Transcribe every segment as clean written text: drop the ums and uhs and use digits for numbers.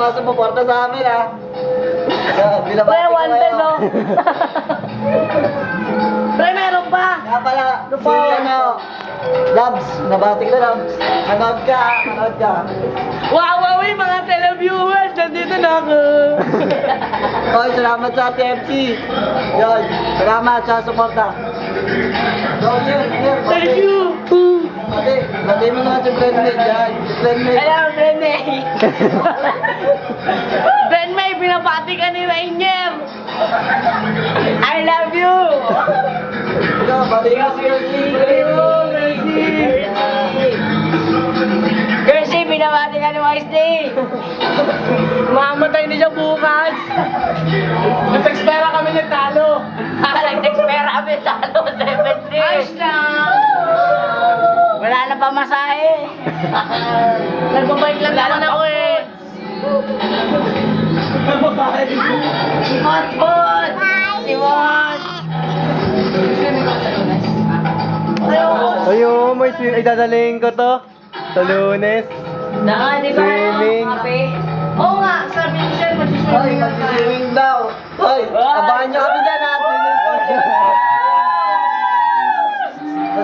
mga sumuporta sa amin, ha. Binabati Pre, ko 110, kayo. no? Pre, meron pa. Kaya pala, si Labs, nabati ko na, Labs. Manood ka, manood ka. Wow, mga televiewers, nandito na ako. Oy, salamat sa TFC. Yun, salamat sa suporta. Thank you. Bati mo naman si Brenley dyan. Si Brenley. Hello, Brenay. Brenay, binabati ka ni Rainier. I love you. Ikaw, bati mo si Gersi, binabati ka ni Wednesday. Mamatay na siya bukas. Nag-expera kami ng talo. Nag-expera kami ng talo, 70. Ayos lang. Wala na pa masahe. Nagbabike lang naman ako eh. Simot! Simot! Ayun, may idadaling ko to sa Lunes. Di ba? Swimming. Oo nga, sabi ni Sir, Hoy, mag-swimming ka. mag-swimming daw. Hoy, abangan nyo kami dyan, ha.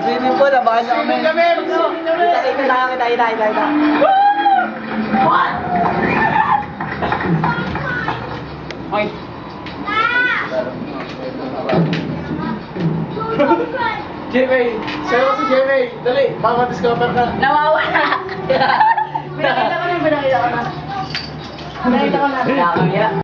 Swimming pool. Abangan nyo kami. Kita. What? Hoy. Jeremy, sayo ko si Jeremy. Dali, baka ma-discover ka. Nawawala. Pinakita ko na. Pinakita ko na.